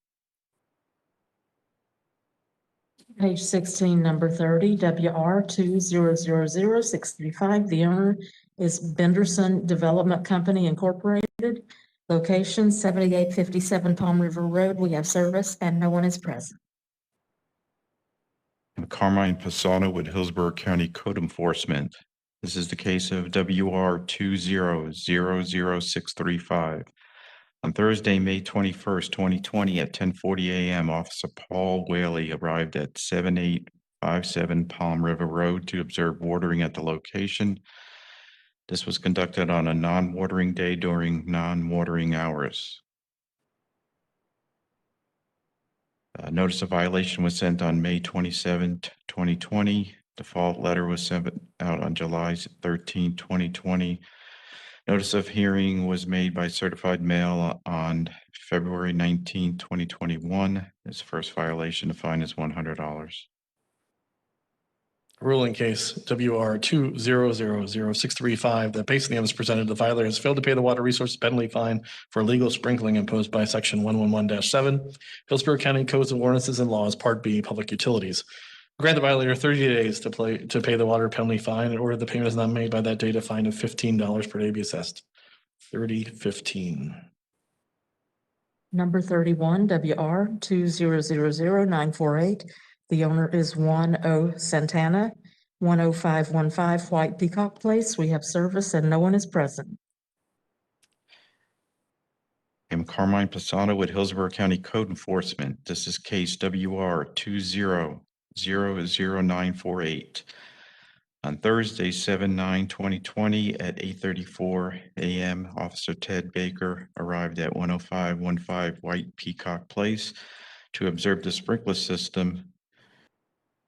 Page 16, number 30, WR 2000635. The owner is Benderson Development Company Incorporated. Location 7857 Palm River Road. We have service and no one is present. Carmine Pisano with Hillsborough County Code Enforcement. This is the case of WR 2000635. On Thursday, May 21st, 2020 at 10:40 a.m., Officer Paul Whaley arrived at 7857 Palm River Road to observe watering at the location. This was conducted on a non-watering day during non-watering hours. Notice of violation was sent on May 27th, 2020. Default letter was sent out on July 13th, 2020. Notice of hearing was made by certified mail on February 19th, 2021. This first violation, the fine is $100. Ruling case WR 2000635 that based on the evidence presented, the violator has failed to pay the water resources penalty fine for illegal sprinkling imposed by section 111-7, Hillsborough County Codes of Ordinances and Laws, Part B, Public Utilities. Grant the violator 30 days to pay the water penalty fine in order the payment is not made by that date. A fine of $15 per day be assessed. 3015. Number 31, WR 2000948. The owner is 1O Santana, 10515 White Peacock Place. We have service and no one is present. I'm Carmine Pisano with Hillsborough County Code Enforcement. This is case WR 2000948. On Thursday, 7/9/2020 at 8:34 a.m., Officer Ted Baker arrived at 10515 White Peacock Place to observe the sprinkler system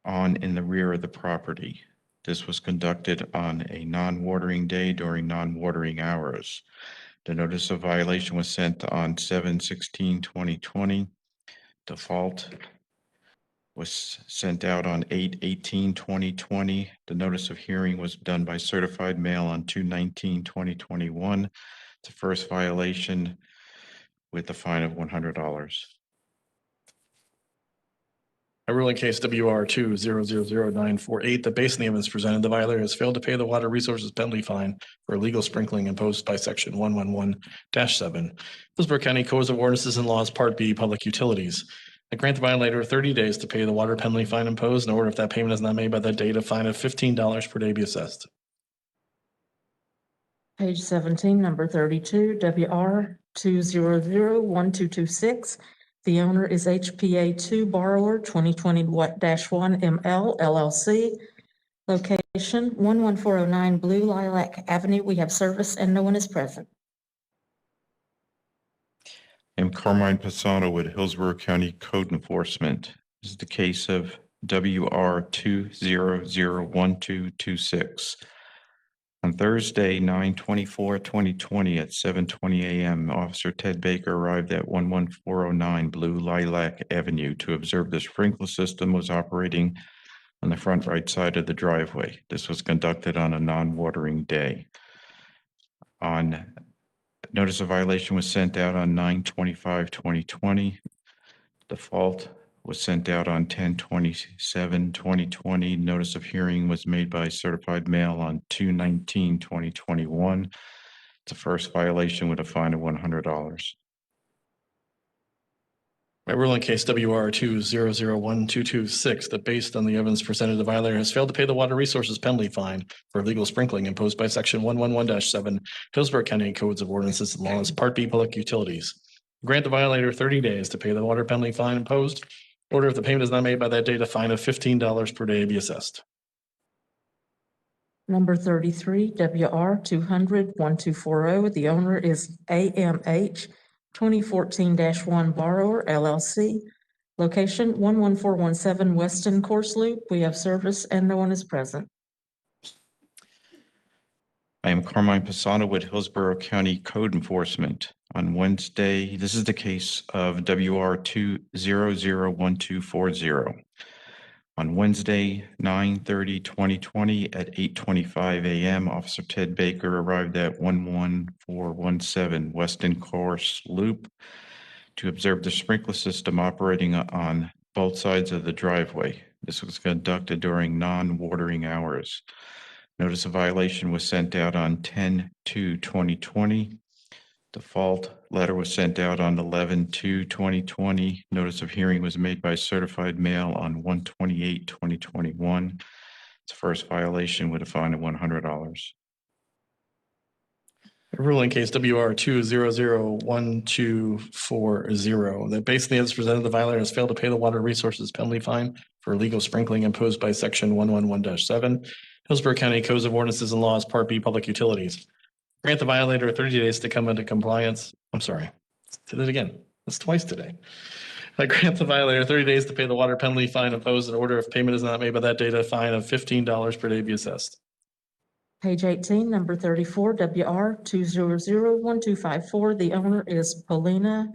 on in the rear of the property. This was conducted on a non-watering day during non-watering hours. The notice of violation was sent on 7/16/2020. Default was sent out on 8/18/2020. The notice of hearing was done by certified mail on 2/19/2021. The first violation with a fine of $100. A ruling case WR 2000948 that based on the evidence presented, the violator has failed to pay the water resources penalty fine for illegal sprinkling imposed by section 111-7, Hillsborough County Codes of Ordinances and Laws, Part B, Public Utilities. I grant the violator 30 days to pay the water penalty fine imposed. In order, if that payment is not made by that date, a fine of $15 per day be assessed. Page 17, number 32, WR 2001226. The owner is HPA2 Borrower 2020-1 ML LLC. Location 11409 Blue Lilac Avenue. We have service and no one is present. I'm Carmine Pisano with Hillsborough County Code Enforcement. This is the case of WR 2001226. On Thursday, 9/24/2020 at 7:20 a.m., Officer Ted Baker arrived at 11409 Blue Lilac Avenue to observe the sprinkler system was operating on the front right side of the driveway. This was conducted on a non-watering day. Notice of violation was sent out on 9/25/2020. Default was sent out on 10/27/2020. Notice of hearing was made by certified mail on 2/19/2021. It's a first violation with a fine of $100. My ruling case WR 2001226 that based on the evidence presented, the violator has failed to pay the water resources penalty fine for illegal sprinkling imposed by section 111-7, Hillsborough County Codes of Ordinances and Laws, Part B, Public Utilities. Grant the violator 30 days to pay the water penalty fine imposed. Order, if the payment is not made by that date, a fine of $15 per day be assessed. Number 33, WR 2001240. The owner is AMH 2014-1 Borrower LLC. Location 11417 Weston Course Loop. We have service and no one is present. I am Carmine Pisano with Hillsborough County Code Enforcement. On Wednesday, this is the case of WR 2001240. On Wednesday, 9/30/2020 at 8:25 a.m., Officer Ted Baker arrived at 11417 Weston Course Loop to observe the sprinkler system operating on both sides of the driveway. This was conducted during non-watering hours. Notice of violation was sent out on 10/2/2020. Default letter was sent out on 11/2/2020. Notice of hearing was made by certified mail on 1/28/2021. It's a first violation with a fine of $100. Ruling case WR 2001240 that based on the evidence presented, the violator has failed to pay the water resources penalty fine for illegal sprinkling imposed by section 111-7, Hillsborough County Codes of Ordinances and Laws, Part B, Public Utilities. Grant the violator 30 days to come into compliance. I'm sorry, did it again. That's twice today. I grant the violator 30 days to pay the water penalty fine imposed in order. If payment is not made by that date, a fine of $15 per day be assessed. Page 18, number 34, WR 2001254. The owner is Polina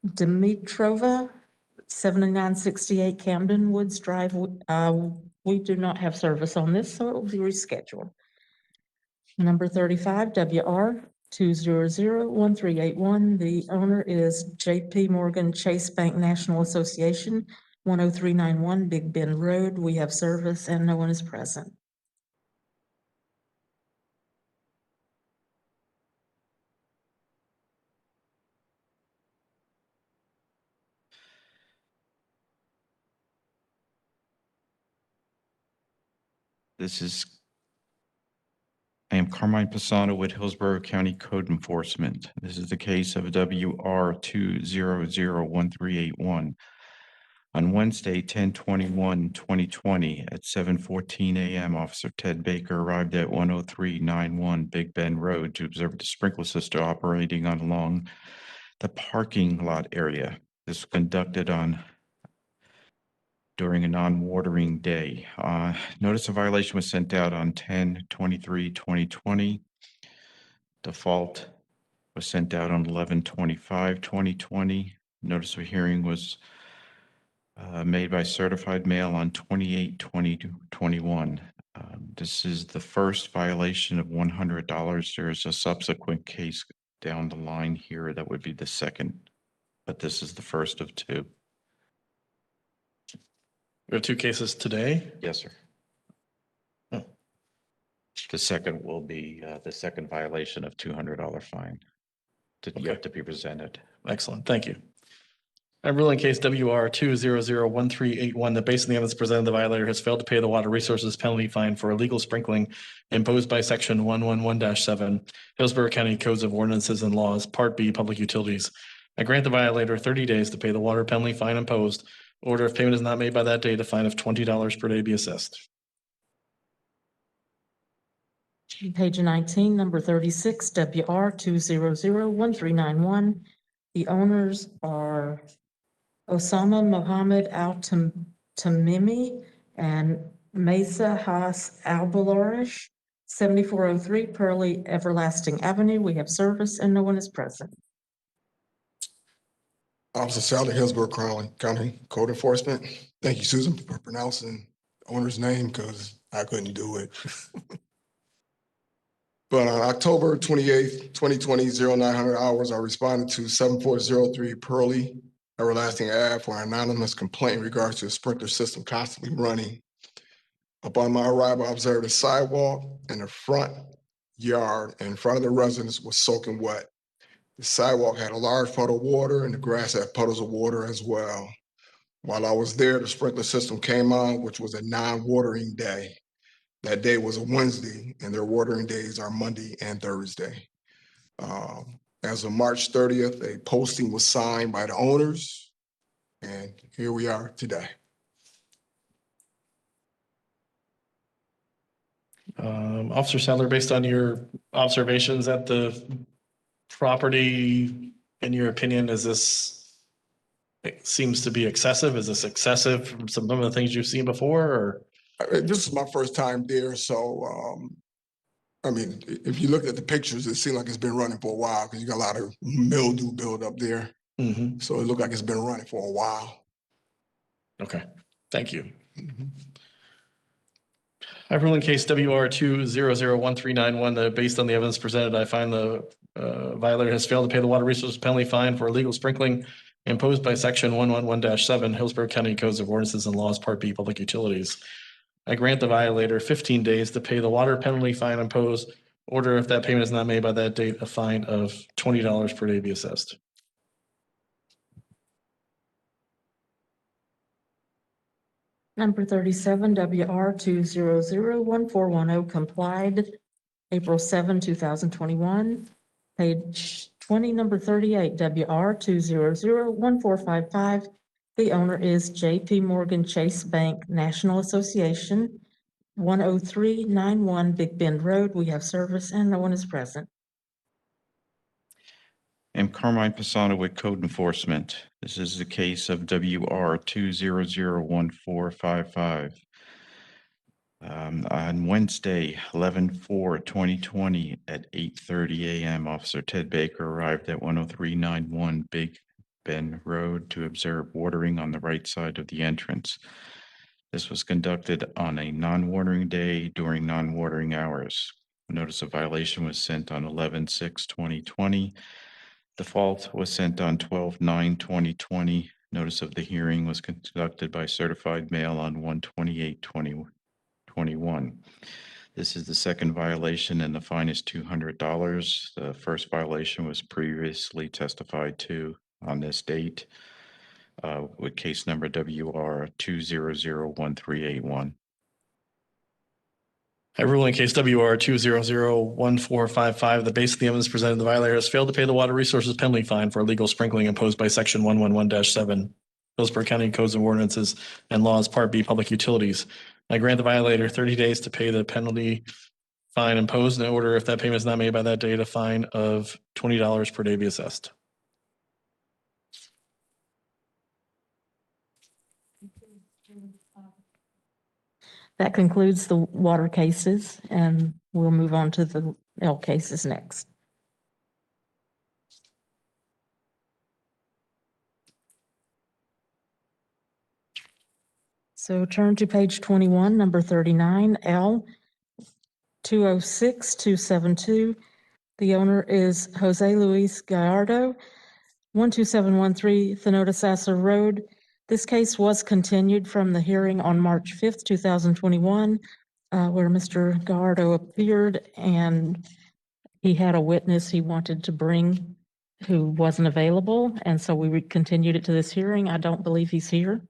Dimitrova, 7968 Camden Woods Drive. We do not have service on this, so it will be rescheduled. Number 35, WR 2001381. The owner is JP Morgan Chase Bank National Association, 10391 Big Bend Road. We have service and no one is present. I am Carmine Pisano with Hillsborough County Code Enforcement. This is the case of WR 2001381. On Wednesday, 10/21/2020 at 7:14 a.m., Officer Ted Baker arrived at 10391 Big Bend Road to observe the sprinkler system operating along the parking lot area. This was conducted during a non-watering day. Notice of violation was sent out on 10/23/2020. Default was sent out on 11/25/2020. Notice of hearing was made by certified mail on 28/20/21. This is the first violation of $100. There's a subsequent case down the line here that would be the second, but this is the first of two. We have two cases today. Yes, sir. Oh. The second will be the second violation of $200 fine to yet to be presented. Excellent, thank you. I rule in case WR 2001381 that based on the evidence presented, the violator has failed to pay the water resources penalty fine for illegal sprinkling imposed by section 111-7 Hillsborough County Codes of Ordinances and Laws, Part B, Public Utilities. I grant the violator 30 days to pay the water penalty fine imposed. Order if payment is not made by that date, a fine of $20 per day be assessed. Page 19, number 36, WR 2001391. The owners are Osama Mohammed Al-Tamimi and Mesa Haas Al-Balarish, 7403 Pearly Everlasting Avenue. We have service and no one is present. Officer Sally, Hillsborough County Code Enforcement. Thank you, Susan, for pronouncing the owner's name because I couldn't do it. But on October 28th, 2020, 0900 hours, I responded to 7403 Pearly Everlasting Ave for an anonymous complaint in regards to a sprinkler system constantly running. Upon my arrival, I observed a sidewalk in the front yard in front of the residence was soaking wet. The sidewalk had a large puddle of water and the grass had puddles of water as well. While I was there, the sprinkler system came on, which was a non-watering day. That day was a Wednesday and their watering days are Monday and Thursday. As of March 30th, a posting was signed by the owners and here we are today. Officer Sadler, based on your observations at the property, in your opinion, it seems to be excessive? Is this excessive from some of the things you've seen before, or? This is my first time there, so I mean, if you look at the pictures, it seems like it's been running for a while because you got a lot of mildew build up there. Mm-hmm. So it looked like it's been running for a while. Okay, thank you. Mm-hmm. I rule in case WR 2001391 that based on the evidence presented, I find the violator has failed to pay the water resources penalty fine for illegal sprinkling imposed by section 111-7 Hillsborough County Codes of Ordinances and Laws, Part B, Public Utilities. I grant the violator 15 days to pay the water penalty fine imposed. Order if that payment is not made by that date, a fine of $20 per day be assessed. Number 37, WR 2001410 complied April 7, 2021. Page 20, number 38, WR 2001455. The owner is JP Morgan Chase Bank National Association, 10391 Big Bend Road. We have service and no one is present. I'm Carmine Pisano with Code Enforcement. This is the case of WR 2001455. On Wednesday, 11/4/2020 at 8:30 a.m., Officer Ted Baker arrived at 10391 Big Bend Road to observe watering on the right side of the entrance. This was conducted on a non-watering day during non-watering hours. A notice of violation was sent on 11/6/2020. Default was sent on 12/9/2020. Notice of the hearing was conducted by certified mail on 1/28/2021. This is the second violation and the fine is $200. The first violation was previously testified to on this date with case number WR 2001381. I rule in case WR 2001455, the base of the evidence presented, the violator has failed to pay the water resources penalty fine for illegal sprinkling imposed by section 111-7, Hillsborough County Codes of Ordinances and Laws, Part B, Public Utilities. I grant the violator 30 days to pay the penalty fine imposed in order, if that payment is not made by that date, a fine of $20 per day be assessed. That concludes the water cases, and we'll move on to the L cases next. So turn to page 21, number 39, L 206272. The owner is Jose Luis Gallardo, 12713 Thenodisassa Road. This case was continued from the hearing on March 5th, 2021, where Mr. Gallardo appeared and he had a witness he wanted to bring who wasn't available. And so we continued it to this hearing. I don't believe he's here.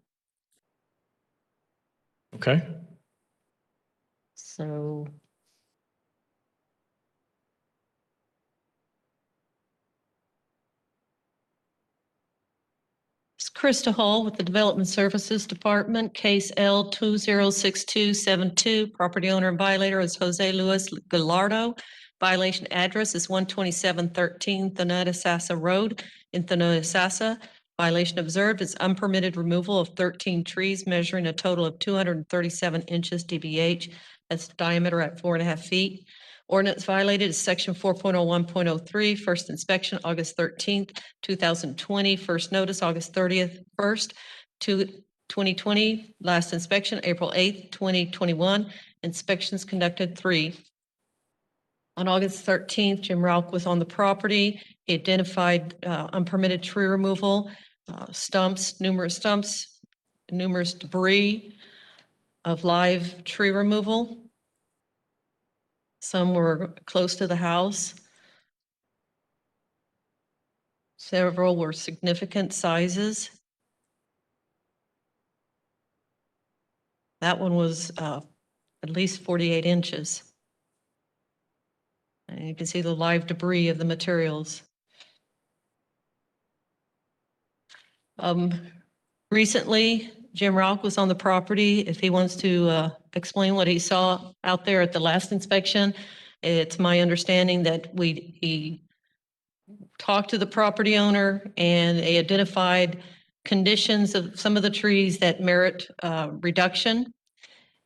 Okay. So It's Krista Hall with the Development Services Department, case L 206272. Property owner and violator is Jose Luis Gallardo. Violation address is 12713 Thenodisassa Road in Thenodisassa. Violation observed is unpermitted removal of 13 trees measuring a total of 237 inches DBH. That's diameter at 4.5 feet. Ordinance violated is section 4.01.03, first inspection, August 13th, 2020. First notice, August 30th, 2020. Last inspection, April 8th, 2021. Inspections conducted 3. On August 13th, Jim Rauch was on the property. He identified unpermitted tree removal, numerous debris of live tree removal. Some were close to the house. Several were significant sizes. That one was at least 48 inches. And you can see the live debris of the materials. Recently, Jim Rauch was on the property. If he wants to explain what he saw out there at the last inspection, it's my understanding that he talked to the property owner and they identified conditions of some of the trees that merit reduction.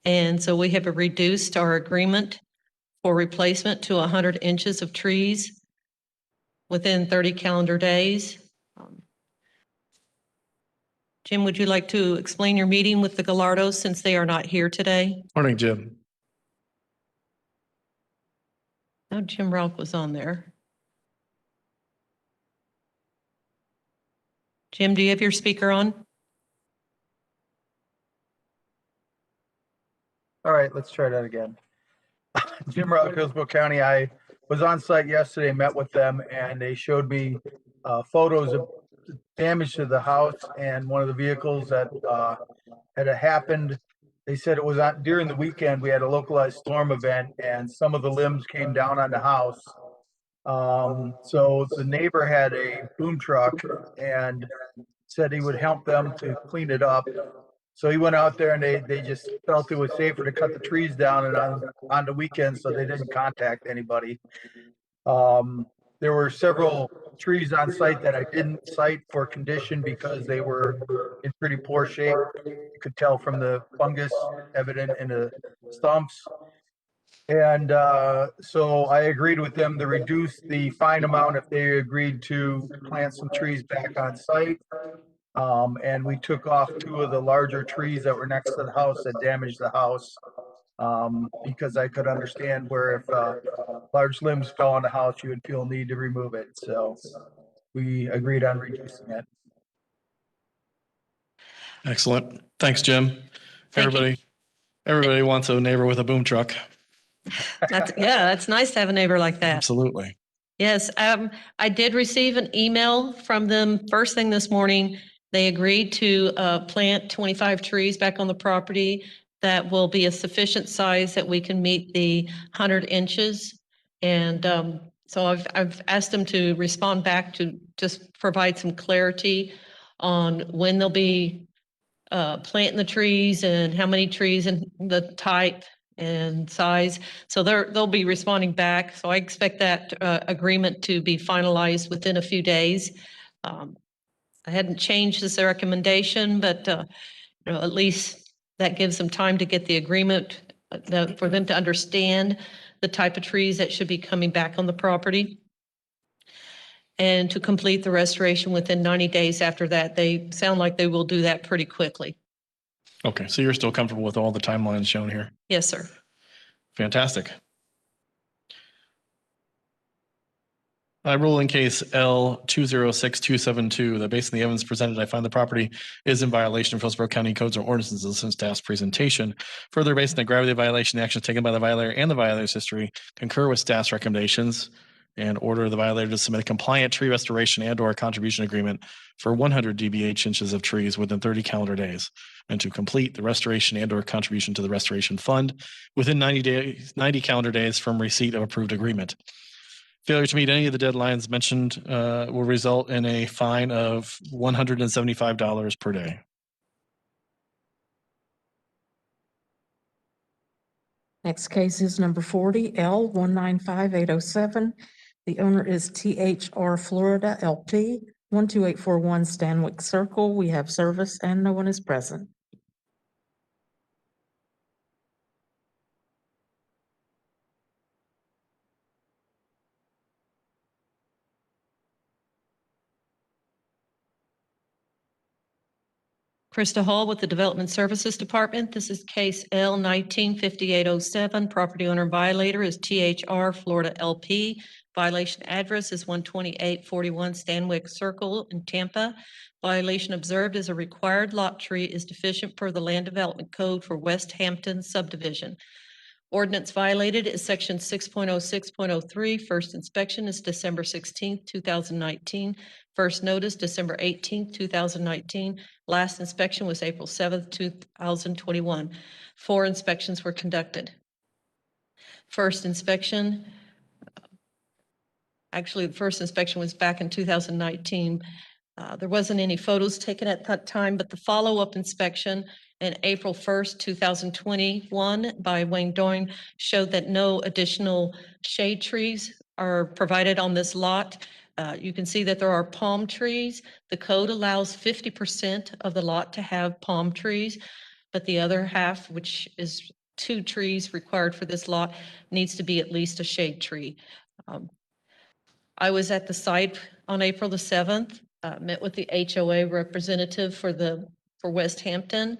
And so we have reduced our agreement for replacement to 100 inches of trees within 30 calendar days. Jim, would you like to explain your meeting with the Gallardos since they are not here today? Morning, Jim. No, Jim Rauch was on there. Jim, do you have your speaker on? All right, let's try that again. Jim Rauch, Hillsborough County. I was on site yesterday, met with them, and they showed me photos of damage to the house and one of the vehicles that had happened. They said it was during the weekend. We had a localized storm event, and some of the limbs came down on the house. So the neighbor had a boom truck and said he would help them to clean it up. So he went out there and they just felt it was safer to cut the trees down and on the weekend, so they didn't contact anybody. There were several trees on site that I didn't cite for condition because they were in pretty poor shape. You could tell from the fungus evident in the stumps. And so I agreed with them to reduce the fine amount if they agreed to plant some trees back on site. And we took off 2 of the larger trees that were next to the house that damaged the house. Because I could understand where if large limbs fell on the house, you would feel need to remove it. So we agreed on reducing it. Excellent. Thanks, Jim. Thank you. Everybody wants a neighbor with a boom truck. That's nice to have a neighbor like that. Absolutely. Yes, I did receive an email from them first thing this morning. They agreed to plant 25 trees back on the property that will be a sufficient size that we can meet the 100 inches. And so I've asked them to respond back to just provide some clarity on when they'll be planting the trees and how many trees and the type and size. So they'll be responding back. So I expect that agreement to be finalized within a few days. I hadn't changed this recommendation, but at least that gives them time to get the agreement for them to understand the type of trees that should be coming back on the property and to complete the restoration within 90 days after that. They sound like they will do that pretty quickly. Okay, so you're still comfortable with all the timelines shown here? Yes, sir. Fantastic. I rule in case L 206272 that based on the evidence presented, I find the property is in violation of Hillsborough County codes or ordinances since staff's presentation. Further, based on the gravity of the violation, the actions taken by the violator and the violator's history concur with staff's recommendations and order the violator to submit a compliant tree restoration and or contribution agreement for 100 dBH inches of trees within 30 calendar days, and to complete the restoration and or contribution to the restoration fund within 90 calendar days from receipt of approved agreement. Failure to meet any of the deadlines mentioned will result in a fine of $175 per day. Next case is number 40, L 195807. The owner is THR Florida LP, 12841 Stanwick Circle. We have service and no one is present. Krista Hall with the Development Services Department. This is case L 195807. Property owner violator is THR Florida LP. Violation address is 12841 Stanwick Circle in Tampa. Violation observed is a required lot tree is deficient per the Land Development Code for West Hampton subdivision. Ordinance violated is section 6.06.03. First inspection is December 16th, 2019. First notice, December 18th, 2019. Last inspection was April 7th, 2021. 4 inspections were conducted. First inspection, actually the first inspection was back in 2019. There wasn't any photos taken at that time, but the follow-up inspection in April 1st, 2021 by Wayne Doyne showed that no additional shade trees are provided on this lot. You can see that there are palm trees. The code allows 50% of the lot to have palm trees, but the other half, which is 2 trees required for this lot, needs to be at least a shade tree. I was at the site on April the 7th, met with the HOA representative for West Hampton,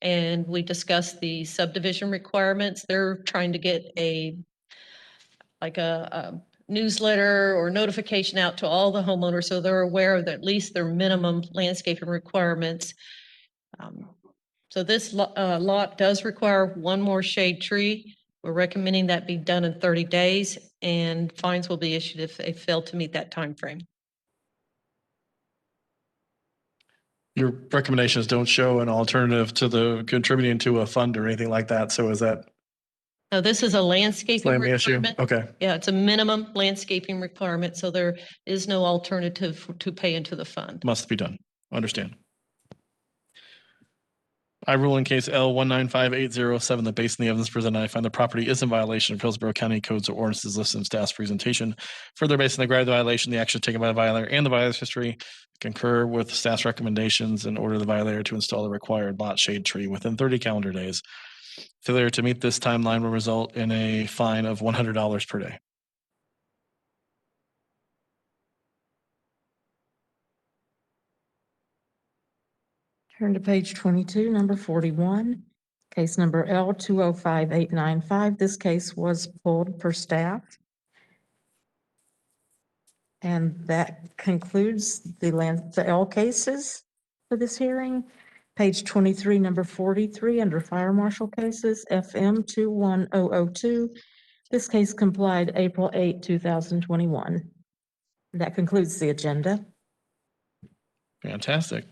and we discussed the subdivision requirements. They're trying to get a newsletter or notification out to all the homeowners so they're aware of at least their minimum landscaping requirements. So this lot does require 1 more shade tree. We're recommending that be done in 30 days, and fines will be issued if they fail to meet that time frame. Your recommendations don't show an alternative to the contributing to a fund or anything like that. So is that Now, this is a landscaping same issue? requirement. Okay. Yeah, it's a minimum landscaping requirement, so there is no alternative to pay into the fund. Must be done. Understand. I rule in case L 195807 that based on the evidence presented, I find the property is in violation of Hillsborough County codes or ordinances listed in staff's presentation. Further, based on the gravity of the violation, the action taken by the violator and the violator's history concur with staff's recommendations and order the violator to install the required lot shade tree within 30 calendar days. Failure to meet this timeline will result in a fine of $100 per day. Turn to page 22, number 41, case number L205895. This case was pulled per staff. And that concludes the L cases for this hearing. Page 23, number 43, under fire marshal cases, FM 21002. This case complied April 8, 2021. That concludes the agenda. Fantastic.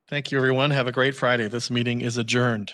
Thank you, everyone. Have a great Friday. This meeting is adjourned.